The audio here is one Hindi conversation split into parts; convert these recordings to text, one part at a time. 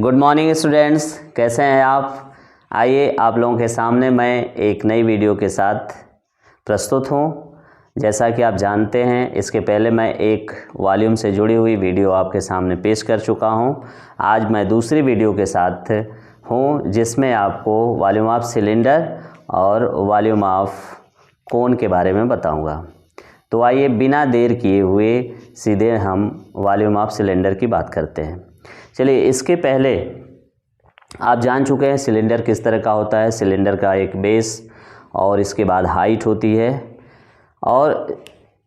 गुड मॉर्निंग स्टूडेंट्स, कैसे हैं आप। आइए आप लोगों के सामने मैं एक नई वीडियो के साथ प्रस्तुत हूं। जैसा कि आप जानते हैं, इसके पहले मैं एक वॉल्यूम से जुड़ी हुई वीडियो आपके सामने पेश कर चुका हूं। आज मैं दूसरी वीडियो के साथ हूं जिसमें आपको वॉल्यूम ऑफ सिलेंडर और वॉल्यूम ऑफ कोन के बारे में बताऊंगा। तो आइए बिना देर किए हुए सीधे हम वॉल्यूम ऑफ सिलेंडर की बात करते हैं। चलिए, इसके पहले आप जान चुके हैं सिलेंडर किस तरह का होता है। सिलेंडर का एक बेस और इसके बाद हाइट होती है, और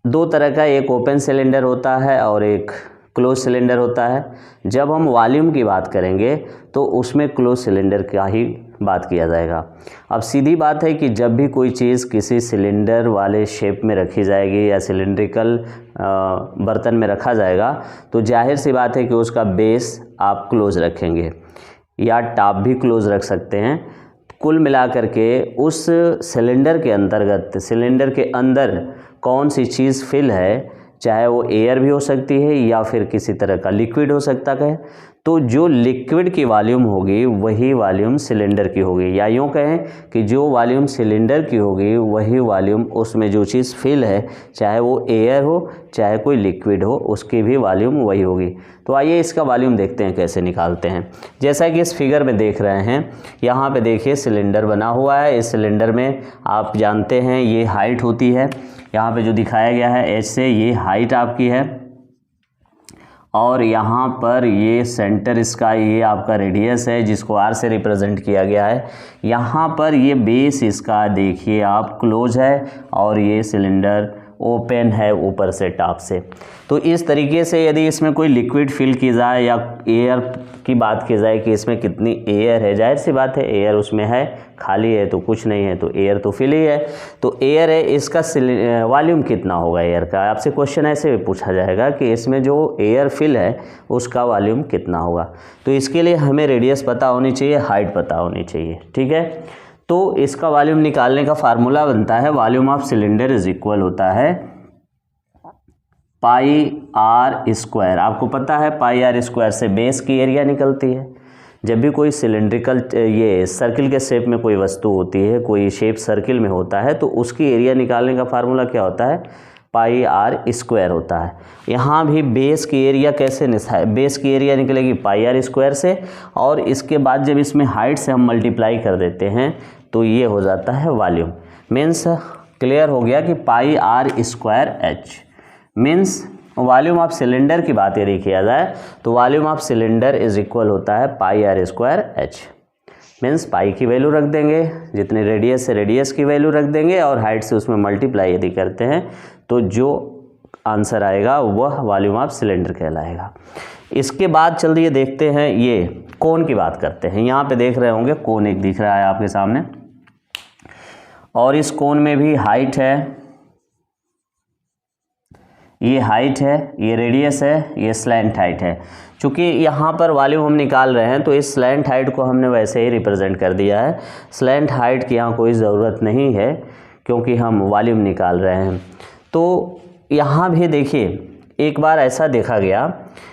दो तरह का, एक ओपन सिलेंडर होता है और एक क्लोज सिलेंडर होता है। जब हम वॉल्यूम की बात करेंगे तो उसमें क्लोज सिलेंडर का ही बात किया जाएगा। अब सीधी बात है कि जब भी कोई चीज़ किसी सिलेंडर वाले शेप में रखी जाएगी या सिलेंड्रिकल बर्तन में रखा जाएगा तो जाहिर सी बात है कि उसका बेस आप क्लोज रखेंगे या टॉप भी क्लोज रख सकते हैं। कुल मिलाकर के उस सिलेंडर के अंतर्गत, सिलेंडर के अंदर कौन सी चीज़ फिल है, चाहे वो एयर भी हो सकती है या फिर किसी तरह का लिक्विड हो सकता है, तो जो लिक्विड की वॉल्यूम होगी वही वॉल्यूम सिलेंडर की होगी, या यूँ कहें कि जो वॉल्यूम सिलेंडर की होगी वही वॉल्यूम उसमें जो चीज़ फिल है, चाहे वो एयर हो चाहे कोई लिक्विड हो, उसकी भी वॉल्यूम वही होगी। तो आइए इसका वॉल्यूम देखते हैं कैसे निकालते हैं। जैसा कि इस फिगर में देख रहे हैं, यहाँ पे देखिए सिलेंडर बना हुआ है। इस सिलेंडर में आप जानते हैं ये हाइट होती है, यहाँ पे जो दिखाया गया है एच से, ये हाइट आपकी है, और यहाँ पर ये सेंटर इसका, ये आपका रेडियस है जिसको आर से रिप्रेजेंट किया गया है। यहाँ पर ये बेस इसका देखिए आप क्लोज है और ये सिलेंडर ओपन है ऊपर से टॉप से। तो इस तरीके से यदि इसमें कोई लिक्विड फिल की जाए या एयर की बात की जाए कि इसमें कितनी एयर है, जाहिर सी बात है एयर उसमें है, खाली है तो कुछ नहीं है, तो एयर तो फिल ही है। तो एयर है, इसका वॉल्यूम कितना होगा एयर का। आपसे क्वेश्चन ऐसे भी पूछा जाएगा कि इसमें जो एयर फिल है उसका वॉल्यूम कितना होगा। तो इसके लिए हमें रेडियस पता होनी चाहिए, हाइट पता होनी चाहिए, ठीक है। तो इसका वॉल्यूम निकालने का फार्मूला बनता है, volume of cylinder is equal होता है पाई आर स्क्वायर। आपको पता है पाई आर स्क्वायर से बेस की एरिया निकलती है। जब भी कोई सिलेंड्रिकल, ये सर्किल के शेप में कोई वस्तु होती है, कोई शेप सर्किल में होता है, तो उसकी एरिया निकालने का फार्मूला क्या होता है, पाई आर स्क्वायर होता है। यहाँ भी बेस की एरिया कैसे बेस की एरिया निकलेगी पाई आर स्क्वायर से, और इसके बाद जब इसमें हाइट से हम मल्टीप्लाई कर देते हैं तो ये हो जाता है वॉल्यूम। मीन्स क्लियर हो गया कि pi are square H means volume of cylinder की बात यदि किया जाए तो volume of cylinder is equal होता है pi are square H. Means pi की वैल्यू रख देंगे, जितने रेडियस से रेडियस की वैल्यू रख देंगे, और हाइट से उसमें मल्टीप्लाई यदि करते हैं तो जो आंसर आएगा वह वॉल्यूम ऑफ सिलेंडर कहलाएगा। इसके बाद चलिए देखते हैं, ये कोन की बात करते हैं। यहाँ पे देख रहे होंगे कोन एक दिख रहा है आपके सामने, और इस कोन में भी हाइट है, ये हाइट है, ये रेडियस है, ये स्लैंट हाइट है। चूँकि यहाँ पर वॉल्यूम हम निकाल रहे हैं तो इस स्लैंट हाइट को हमने वैसे ही रिप्रेजेंट कर दिया है। स्लैंट हाइट की यहाँ कोई ज़रूरत नहीं है क्योंकि हम वॉल्यूम निकाल रहे हैं। तो यहाँ भी देखिए, एक बार ऐसा देखा गया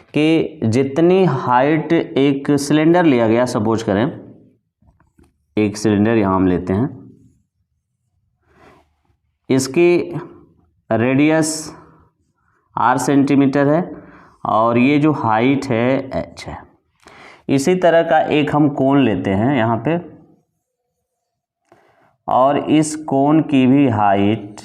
कि जितनी हाइट, एक सिलेंडर लिया गया, सपोज करें एक सिलेंडर यहाँ हम लेते हैं, इसकी रेडियस आर सेंटीमीटर है और ये जो हाइट है एच है। इसी तरह का एक हम कोन लेते हैं यहाँ पे, और इस कोन की भी हाइट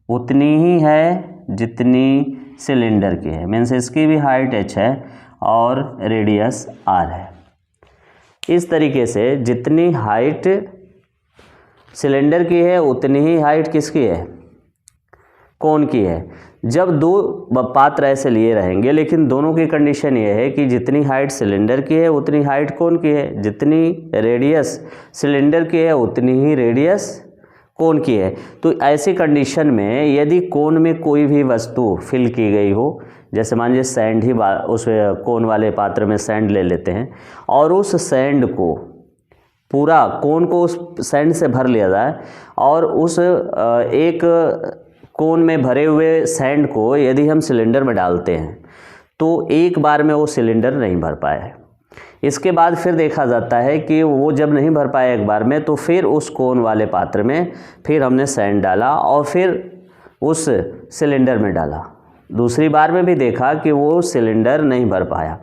उतनी ही है जितनी सिलेंडर की है। मीन्स इसकी भी हाइट एच है और रेडियस आर है। इस तरीके से जितनी हाइट सिलेंडर की है उतनी ही हाइट किसकी है, कोन की है। जब दो पात्र ऐसे लिए रहेंगे, लेकिन दोनों की कंडीशन ये है कि जितनी हाइट सिलेंडर की है उतनी हाइट कोन की है, जितनी रेडियस सिलेंडर की है उतनी ही रेडियस कोन की है। तो ऐसी कंडीशन में यदि कोन में कोई भी वस्तु फिल की गई हो, जैसे मान लीजिए सैंड ही उस कोन वाले पात्र में सैंड ले लेते हैं, और उस सैंड को पूरा कोन को उस सैंड से भर लिया जाए, और उस एक कोन में भरे हुए सैंड को यदि हम सिलेंडर में डालते हैं तो एक बार में वो सिलेंडर नहीं भर पाए, इसके बाद फिर देखा जाता है कि वो जब नहीं भर पाया एक बार में, तो फिर उस कोन वाले पात्र में फिर हमने सैंड डाला और फिर उस सिलेंडर में डाला। दूसरी बार में भी देखा कि वो सिलेंडर नहीं भर पाया,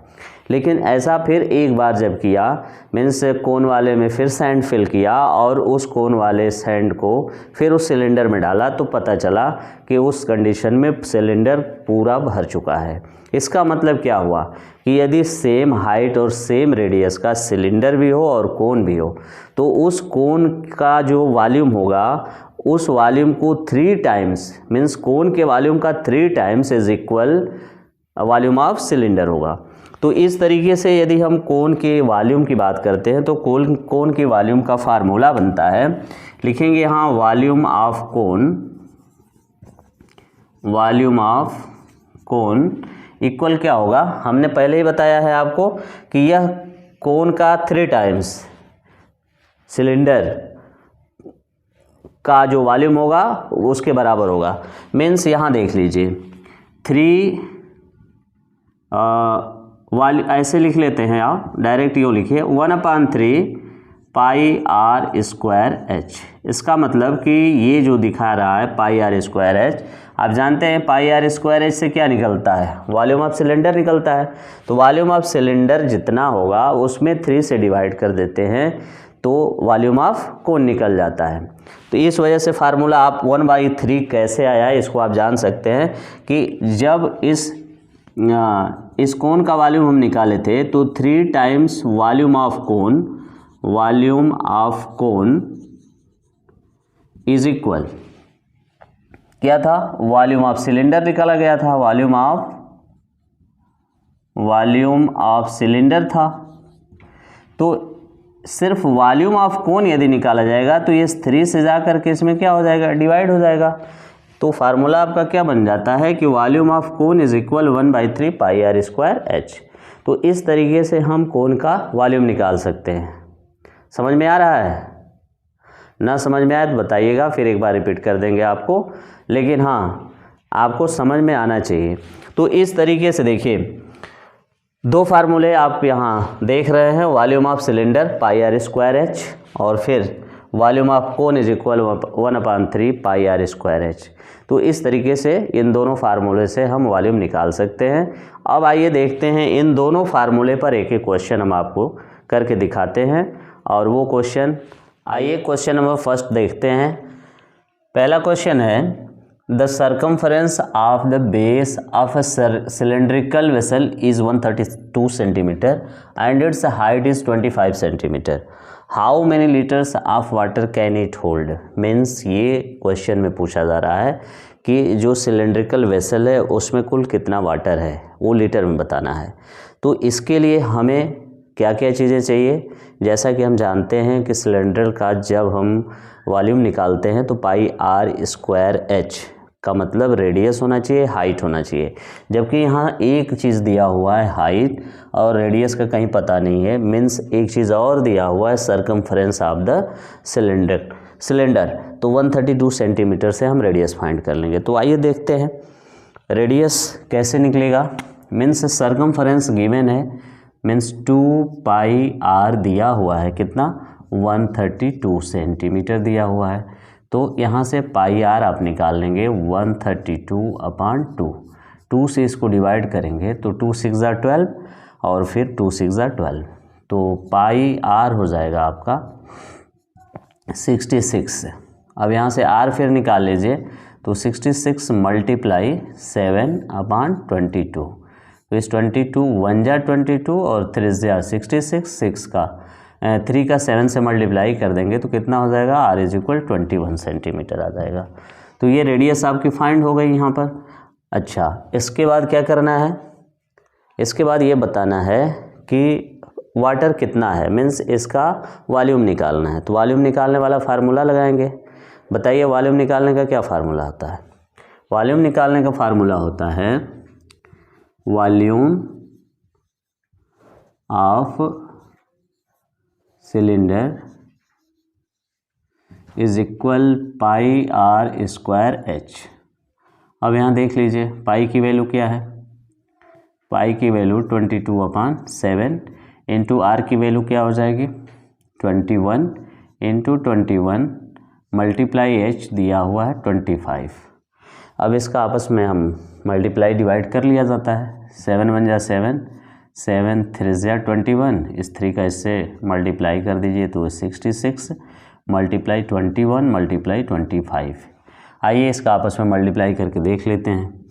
लेकिन ऐसा फिर एक बार जब किया, मीन्स कोन वाले में फिर सैंड फिल किया और उस कोन वाले सैंड को फिर उस सिलेंडर में डाला, तो पता चला कि उस कंडीशन में सिलेंडर पूरा भर चुका है। इसका मतलब क्या हुआ कि यदि सेम हाइट और सेम रेडियस का सिलेंडर भी हो और कोन भी हो, तो उस कोन का जो वॉल्यूम होगा उस वॉल्यूम को 3 टाइम्स, मीन्स कोन के वॉल्यूम का 3 times is equal volume of cylinder होगा। तो इस तरीके से यदि हम कोन के वॉल्यूम की बात करते हैं तो कोन के वॉल्यूम का फार्मूला बनता है, लिखेंगे यहाँ वॉल्यूम ऑफ कोन इक्वल क्या होगा, हमने पहले ही बताया है आपको कि यह कोन का 3 टाइम्स सिलेंडर का जो वॉल्यूम होगा उसके बराबर होगा। मीन्स यहाँ देख लीजिए 3 ऐसे लिख लेते हैं, आप डायरेक्ट यूँ लिखिए 1/3 पाई आर स्क्वायर एच। इसका मतलब कि ये जो दिखा रहा है पाई आर स्क्वायर एच, आप जानते हैं पाई आर स्क्वायर एच से क्या निकलता है, वॉल्यूम ऑफ सिलेंडर निकलता है। तो वॉल्यूम ऑफ सिलेंडर जितना होगा उसमें 3 से डिवाइड कर देते हैं तो वॉल्यूम ऑफ कोन निकल जाता है। तो इस वजह से फार्मूला आप 1/3 कैसे आया है इसको आप जान सकते हैं कि जब इस कोन का वॉल्यूम हम निकाले थे तो 3 times volume of cone is equal क्या था, वॉल्यूम ऑफ सिलेंडर निकाला गया था, वॉल्यूम ऑफ सिलेंडर था। तो सिर्फ वॉल्यूम ऑफ कोन यदि निकाला जाएगा तो ये 3 से जा करके इसमें क्या हो जाएगा, डिवाइड हो जाएगा। तो फार्मूला आपका क्या बन जाता है कि volume of cone is equal 1/3 pi are square h. तो इस तरीके से हम कोन का वॉल्यूम निकाल सकते हैं। समझ में आ रहा है? ना समझ में आए तो बताइएगा, फिर एक बार रिपीट कर देंगे आपको, लेकिन हाँ आपको समझ में आना चाहिए। तो इस तरीके से देखिए 2 फार्मूले आप यहाँ देख रहे हैं, volume of cylinder pi are square h और फिर volume of cone is equal 1/3 pi are square h. तो इस तरीके से इन दोनों फार्मूले से हम वॉल्यूम निकाल सकते हैं। अब आइए देखते हैं इन दोनों फार्मूले पर एक एक क्वेश्चन हम आपको करके दिखाते हैं। और वो क्वेश्चन, आइए क्वेश्चन नंबर 1 देखते हैं। पहला क्वेश्चन है the circumference of the base of a cylindrical vessel is 132 centimeter and its height is 25 centimeter. How many liters of water can it hold? Means ये क्वेश्चन में पूछा जा रहा है कि जो सिलेंड्रिकल वेसल है उसमें कुल कितना वाटर है वो लीटर में बताना है। तो इसके लिए हमें क्या क्या चीज़ें चाहिए, जैसा कि हम जानते हैं कि सिलेंडर का जब हम वॉल्यूम निकालते हैं तो पाई आर स्क्वायर एच का मतलब रेडियस होना चाहिए, हाइट होना चाहिए, जबकि यहाँ एक चीज़ दिया हुआ है हाइट और रेडियस का कहीं पता नहीं है। मीन्स एक चीज़ और दिया हुआ है सर्कमफ्रेंस ऑफ द सिलेंडर। तो 132 सेंटीमीटर से हम रेडियस फाइंड कर लेंगे। तो आइए देखते हैं रेडियस कैसे निकलेगा। मीन्स सर्कमफ्रेंस गिवन है, मीन्स 2 पाई आर दिया हुआ है, कितना 132 सेंटीमीटर दिया हुआ है। तो यहाँ से पाई आर आप निकाल लेंगे 132/2। 2 से इसको डिवाइड करेंगे तो 2 6 = 12 और फिर 2 6 = 12। तो पाई आर हो जाएगा आपका 66। अब यहाँ से आर फिर निकाल लीजिए तो 66 × 7/22। तो इस 22 1 × 22 और 3 × 66, 3 का 7 से मल्टीप्लाई कर देंगे तो कितना हो जाएगा, आर इज इक्वल 21 सेंटीमीटर आ जाएगा। तो ये रेडियस आपकी फाइंड हो गई यहाँ पर। अच्छा, इसके बाद क्या करना है, इसके बाद ये बताना है कि वाटर कितना है, मीन्स इसका वॉल्यूम निकालना है। तो वॉल्यूम निकालने वाला फार्मूला लगाएंगे। बताइए वॉल्यूम निकालने का क्या फार्मूला होता है। वॉल्यूम निकालने का फार्मूला होता है volume of cylinder is equal pi are square h. अब यहाँ देख लीजिए पाई की वैल्यू क्या है, पाई की वैल्यू 22/7 इंटू आर की वैल्यू क्या हो जाएगी 21 इंटू 21 मल्टीप्लाई एच दिया हुआ है 25। अब इसका आपस में हम मल्टीप्लाई डिवाइड कर लिया जाता है। 7 1 जा 7, 7 3 जा 21, इस 3 का इससे मल्टीप्लाई कर दीजिए तो 66 मल्टीप्लाई 21 मल्टीप्लाई 25। आइए इसका आपस में मल्टीप्लाई करके देख लेते हैं।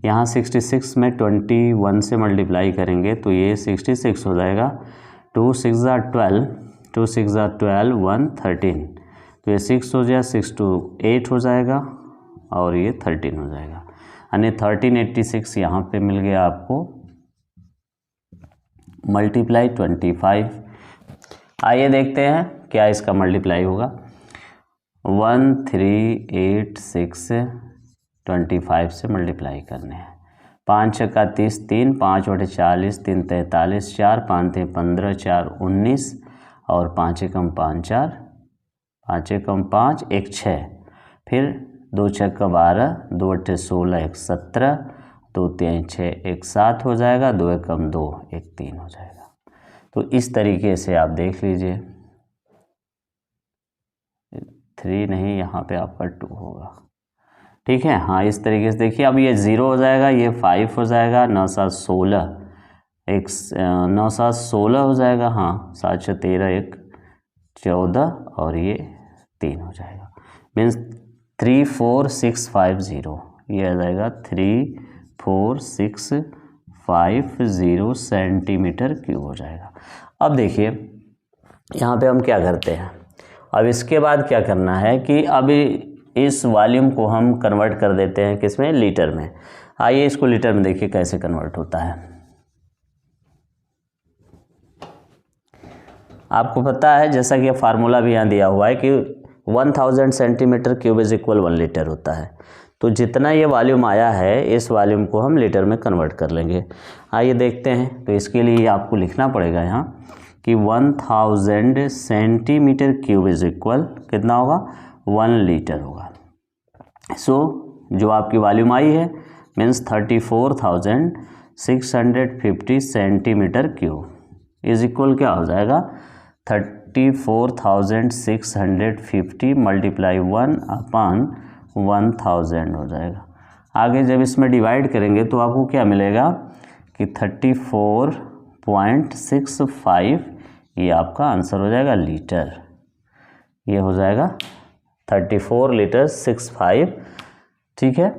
यहाँ 66 में 21 से मल्टीप्लाई करेंगे तो ये 66 हो जाएगा। 2 6 जा 12, 2 6 जा 12, 1 13, तो ये 6 हो जाए, 6 2 8 हो जाएगा और ये 13 हो जाएगा, यानी 1386 यहाँ पे मिल गया आपको मल्टीप्लाई 25। आइए देखते हैं क्या इसका मल्टीप्लाई होगा। 1386 25 से मल्टीप्लाई करने हैं। 5 6 का 30, 3 5 बटे 40, 3 43, 4 5 15, 4 19 और 5 एकम 5 4, 5 एकम 5 1 6, फिर 2 6 का 12, 2 बटे 16 1 17, 2 3 6 1 7 हो जाएगा, 2 एकम 2 1 3 हो जाएगा। तो इस तरीके से आप देख लीजिए, 3 नहीं, यहाँ पे आपका 2 होगा। ठीक है, हाँ इस तरीके से देखिए। अब ये 0 हो जाएगा, ये 5 हो जाएगा, 9 7 16, 9 7 16 हो जाएगा, हाँ 7 6 13 1 14 और ये 3 हो जाएगा। मीन्स 34650, ये आ जाएगा 34650 सेंटीमीटर क्यूब हो जाएगा। अब देखिए यहाँ पे हम क्या करते हैं, अब इसके बाद क्या करना है कि अभी इस वॉल्यूम को हम कन्वर्ट कर देते हैं किसमें, लीटर में। आइए इसको लीटर में देखिए कैसे कन्वर्ट होता है। आपको पता है जैसा कि फार्मूला भी यहाँ दिया हुआ है कि 1000 centimetre cube is equal 1 litre होता है। तो जितना ये वॉल्यूम आया है इस वॉल्यूम को हम लीटर में कन्वर्ट कर लेंगे। आइए देखते हैं। तो इसके लिए आपको लिखना पड़ेगा यहाँ कि 1000 सेंटीमीटर क्यूब इज इक्वल कितना होगा, 1 लीटर होगा। सो जो आपकी वॉल्यूम आई है means 34,650 centimetre cube is equal क्या हो जाएगा, 34,650 मल्टीप्लाई 1 अपॉन 1000 हो जाएगा। आगे जब इसमें डिवाइड करेंगे तो आपको क्या मिलेगा कि 34.65, ये आपका आंसर हो जाएगा लीटर। ये हो जाएगा 34 लीटर 65, ठीक है,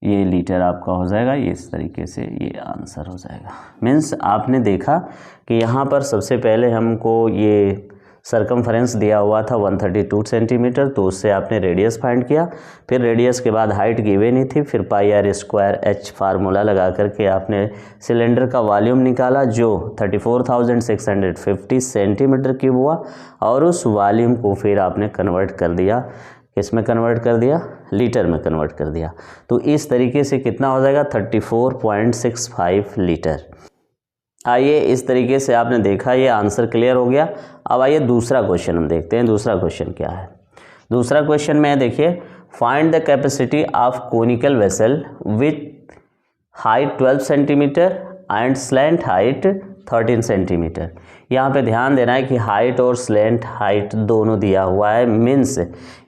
ये लीटर आपका हो जाएगा। ये इस तरीके से ये आंसर हो जाएगा। मीन्स आपने देखा कि यहाँ पर सबसे पहले हमको ये सरकमफरेंस दिया हुआ था 132 सेंटीमीटर, तो उससे आपने रेडियस फाइंड किया। फिर रेडियस के बाद हाइट गिवे नहीं थी, फिर पाई आर स्क्वायर एच फार्मूला लगा करके आपने सिलेंडर का वॉल्यूम निकाला जो 34,650 सेंटीमीटर क्यूब हुआ, और उस वॉल्यूम को फिर आपने कन्वर्ट कर दिया, किसमें कन्वर्ट कर दिया, लीटर में कन्वर्ट कर दिया। तो इस तरीके से कितना हो जाएगा, 34.65 लीटर। आइए इस तरीके से आपने देखा, ये आंसर क्लियर हो गया। अब आइए दूसरा क्वेश्चन हम देखते हैं। दूसरा क्वेश्चन क्या है। दूसरा क्वेश्चन में देखिए, find the capacity of conical vessel with height 12 centimetre and slant height 13 centimetre. यहाँ पे ध्यान देना है कि हाइट और स्लैंट हाइट दोनों दिया हुआ है, मीन्स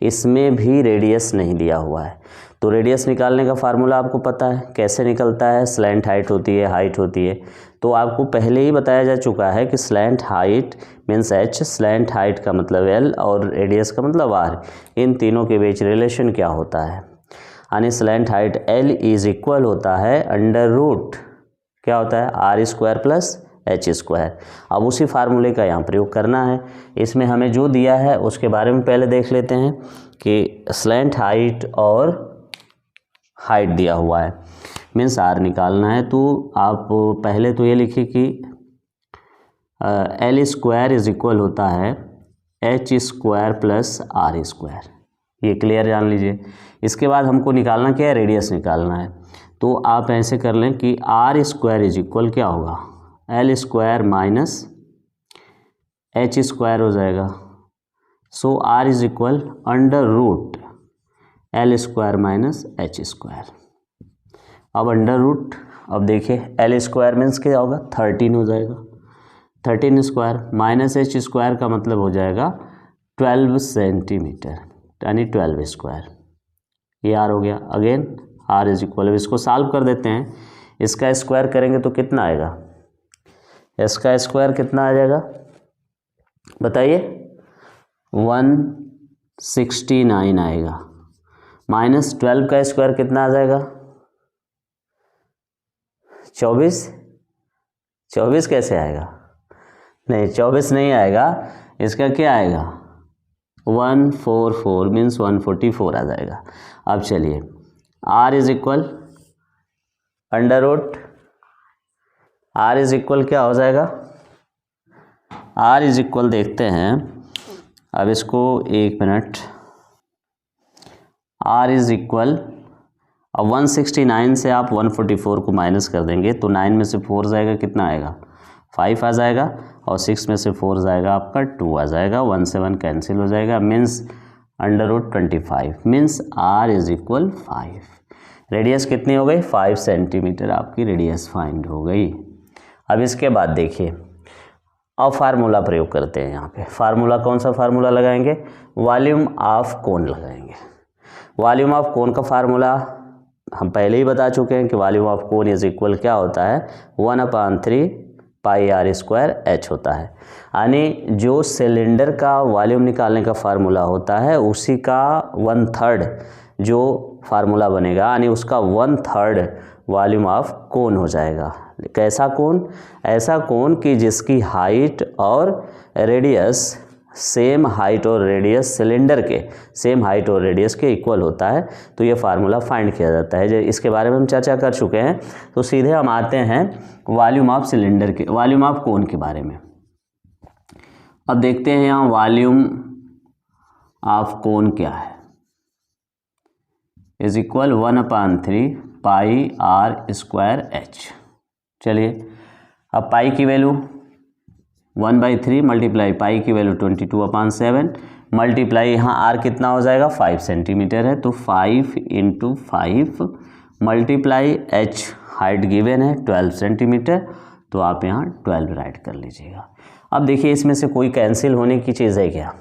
इसमें भी रेडियस नहीं दिया हुआ है। तो रेडियस निकालने का फार्मूला आपको पता है कैसे निकलता है, स्लैंट हाइट होती है, हाइट होती है। तो आपको पहले ही बताया जा चुका है कि slant height means h, slant height का मतलब l और रेडियस का मतलब r, इन तीनों के बीच रिलेशन क्या होता है। यानी slant height l is equal होता है अंडर रूट क्या होता है, r square plus h square. अब उसी फार्मूले का यहाँ प्रयोग करना है। इसमें हमें जो दिया है उसके बारे में पहले देख लेते हैं कि स्लैंट हाइट और हाइट दिया हुआ है, मीन्स आर निकालना है। तो आप पहले तो ये लिखिए कि एल स्क्वायर इज इक्वल होता है h square plus r square, ये क्लियर जान लीजिए। इसके बाद हमको निकालना क्या है, रेडियस निकालना है। तो आप ऐसे कर लें कि आर स्क्वायर इज इक्वल क्या होगा, L square minus H square हो जाएगा। So R is equal under root L square minus H square. अब अंडर रूट, अब देखिए एल स्क्वायर मीन्स क्या होगा, 13 हो जाएगा, 13 स्क्वायर माइनस एच स्क्वायर का मतलब हो जाएगा 12 सेंटीमीटर, यानी 12 स्क्वायर। ये आर हो गया। अगेन आर इज इक्वल, इसको सॉल्व कर देते हैं। इसका स्क्वायर करेंगे तो कितना आएगा, इसका स्क्वायर कितना आ जाएगा बताइए, 169 आएगा। माइनस 12 का स्क्वायर कितना आ जाएगा, 24 कैसे आएगा, नहीं 24 नहीं आएगा, इसका क्या आएगा 144 मीन्स 144 आ जाएगा। अब चलिए r is equal under root, r is equal क्या हो जाएगा, r इज इक्वल देखते हैं। अब इसको एक मिनट, r इज इक्वल, अब 169 से आप 144 को माइनस कर देंगे तो 9 में से 4 जाएगा, कितना आएगा 5 आ जाएगा, और 6 में से 4 जाएगा आपका 2 आ जाएगा, 1 से 1 कैंसिल हो जाएगा, means under root 25 means r is equal 5। Radius कितनी हो गई, 5 सेंटीमीटर आपकी रेडियस फाइंड हो गई। अब इसके बाद देखिए, अब फार्मूला प्रयोग करते हैं। यहाँ पे फार्मूला कौन सा फार्मूला लगाएंगे, वॉल्यूम ऑफ कोन लगाएंगे। वॉल्यूम ऑफ कोन का फार्मूला हम पहले ही बता चुके हैं कि volume of cone is equal क्या होता है, 1/3 पाई आर स्क्वायर एच होता है। यानी जो सिलेंडर का वॉल्यूम निकालने का फार्मूला होता है उसी का 1/3 जो फार्मूला बनेगा, यानी उसका 1/3 वॉल्यूम ऑफ कोन हो जाएगा। कैसा कोन, ऐसा कोन कि जिसकी हाइट और रेडियस सेम हाइट और रेडियस सिलेंडर के सेम हाइट और रेडियस के इक्वल होता है, तो ये फार्मूला फाइंड किया जाता है। जो इसके बारे में हम चर्चा कर चुके हैं, तो सीधे हम आते हैं वॉल्यूम ऑफ सिलेंडर के, वॉल्यूम ऑफ कोन के बारे में। अब देखते हैं यहाँ वॉल्यूम ऑफ कोन क्या है, is equal 1/3 pi are square h. चलिए अब पाई की वैल्यू 1/3 मल्टीप्लाई पाई की वैल्यू 22/7 मल्टीप्लाई यहाँ आर कितना हो जाएगा 5 सेंटीमीटर है, तो 5 × 5 मल्टीप्लाई एच हाइट गिवन है 12 सेंटीमीटर, तो आप यहाँ 12 राइट कर लीजिएगा। अब देखिए इसमें से कोई कैंसिल होने की चीज़ है क्या,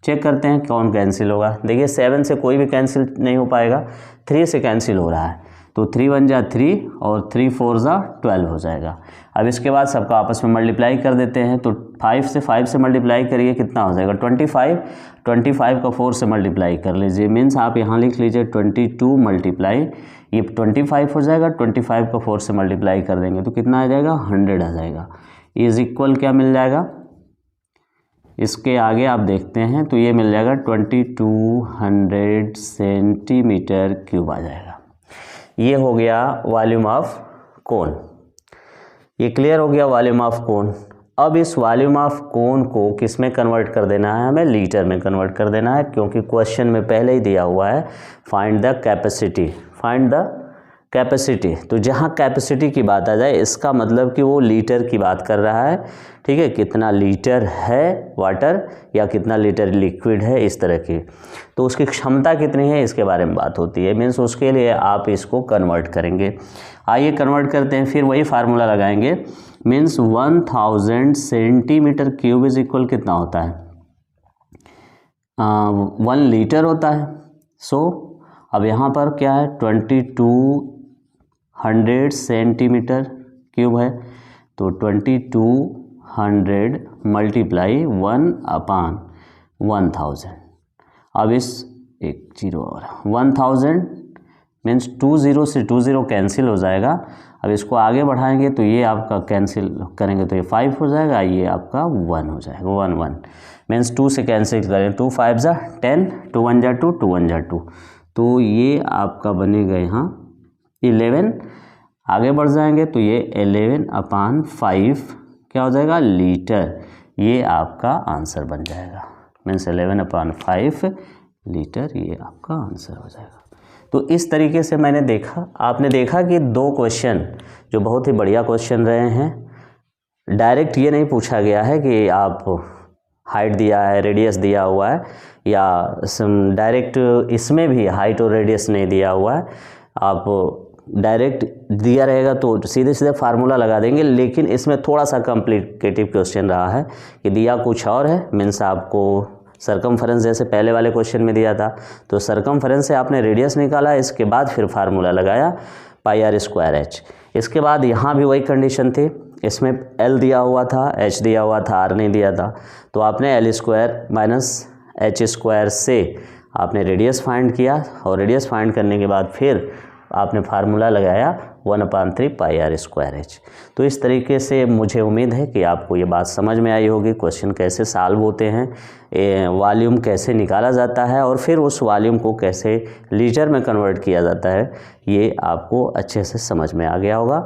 चेक करते हैं कौन कैंसिल होगा। देखिए 7 से कोई भी कैंसिल नहीं हो पाएगा, 3 से कैंसिल हो रहा है, तो 3 × 1 = 3 और 3 × 4 = 12 हो जाएगा। अब इसके बाद सबका आपस में मल्टीप्लाई कर देते हैं, तो 5 से 5 से मल्टीप्लाई करिए, कितना हो जाएगा 25, 25 का 4 से मल्टीप्लाई कर लीजिए, मीन्स आप यहाँ लिख लीजिए 22 मल्टीप्लाई, ये 25 हो जाएगा, 25 का 4 से मल्टीप्लाई कर देंगे तो कितना आ जाएगा 100 आ जाएगा। इज इक्वल क्या मिल जाएगा, इसके आगे आप देखते हैं तो ये मिल जाएगा 2200 सेंटीमीटर क्यूब आ जाएगा। ये हो गया वॉल्यूम ऑफ कोन, ये क्लियर हो गया वॉल्यूम ऑफ कोन। अब इस वॉल्यूम ऑफ कोन को किस में कन्वर्ट कर देना है, हमें लीटर में कन्वर्ट कर देना है, क्योंकि क्वेश्चन में पहले ही दिया हुआ है find the capacity, find the capacity. तो जहाँ कैपेसिटी की बात आ जाए इसका मतलब कि वो लीटर की बात कर रहा है, ठीक है, कितना लीटर है वाटर या कितना लीटर लिक्विड है, इस तरह की। तो उसकी क्षमता कितनी है इसके बारे में बात होती है, मीन्स उसके लिए आप इसको कन्वर्ट करेंगे। आइए कन्वर्ट करते हैं, फिर वही फार्मूला लगाएंगे, means 1000 centimetre cube is equal कितना होता है 1 लीटर होता है। सो अब यहाँ पर क्या है 2200 सेंटीमीटर क्यूब है, तो 2200 मल्टीप्लाई 1/1000। अब इस एक जीरो और 1000 मीन्स 20 से 20 कैंसिल हो जाएगा। अब इसको आगे बढ़ाएंगे तो ये आपका कैंसिल करेंगे तो ये 5 हो जाएगा, ये आपका 1 हो जाएगा, 1 1 मीन्स 2 से कैंसिल करें, 2 5 = 10, 2 1 = 2, 2 1 = 2, तो ये आपका बनेगा यहाँ 11। आगे बढ़ जाएंगे तो ये 11/5 क्या हो जाएगा लीटर, ये आपका आंसर बन जाएगा, मीन्स 11/5 लीटर, ये आपका आंसर हो जाएगा। तो इस तरीके से मैंने देखा, आपने देखा कि 2 क्वेश्चन जो बहुत ही बढ़िया क्वेश्चन रहे हैं, डायरेक्ट ये नहीं पूछा गया है कि आप हाइट दिया है, रेडियस दिया हुआ है, या डायरेक्ट इसमें भी हाइट और रेडियस नहीं दिया हुआ है, आप डायरेक्ट दिया रहेगा तो सीधे सीधे फार्मूला लगा देंगे, लेकिन इसमें थोड़ा सा कॉम्प्लिकेटिव क्वेश्चन रहा है कि दिया कुछ और है। मीन्स आपको सरकमफरेंस जैसे पहले वाले क्वेश्चन में दिया था, तो सरकमफरेंस से आपने रेडियस निकाला, इसके बाद फिर फार्मूला लगाया पाई आर स्क्वायर एच। इसके बाद यहाँ भी वही कंडीशन थी, इसमें एल दिया हुआ था, एच दिया हुआ था, आर नहीं दिया था, तो आपने L square minus H square से आपने रेडियस फाइंड किया, और रेडियस फाइंड करने के बाद फिर आपने फार्मूला लगाया 1/3 पाई आर स्क्वायर एच। तो इस तरीके से मुझे उम्मीद है कि आपको ये बात समझ में आई होगी, क्वेश्चन कैसे सॉल्व होते हैं, वॉल्यूम कैसे निकाला जाता है और फिर उस वॉल्यूम को कैसे लीटर में कन्वर्ट किया जाता है, ये आपको अच्छे से समझ में आ गया होगा।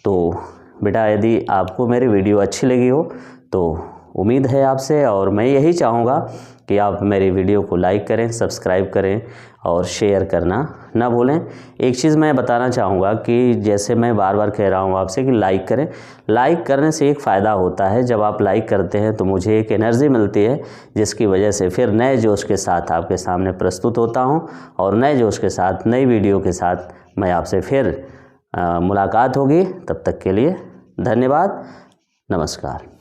तो बेटा यदि आपको मेरी वीडियो अच्छी लगी हो तो उम्मीद है आपसे, और मैं यही चाहूँगा कि आप मेरी वीडियो को लाइक करें, सब्सक्राइब करें और शेयर करना ना भूलें। एक चीज़ मैं बताना चाहूँगा कि जैसे मैं बार बार कह रहा हूँ आपसे कि लाइक करें, लाइक करने से एक फ़ायदा होता है, जब आप लाइक करते हैं तो मुझे एक एनर्जी मिलती है, जिसकी वजह से फिर नए जोश के साथ आपके सामने प्रस्तुत होता हूँ, और नए जोश के साथ नई वीडियो के साथ मैं आपसे फिर मुलाकात होगी। तब तक के लिए धन्यवाद, नमस्कार।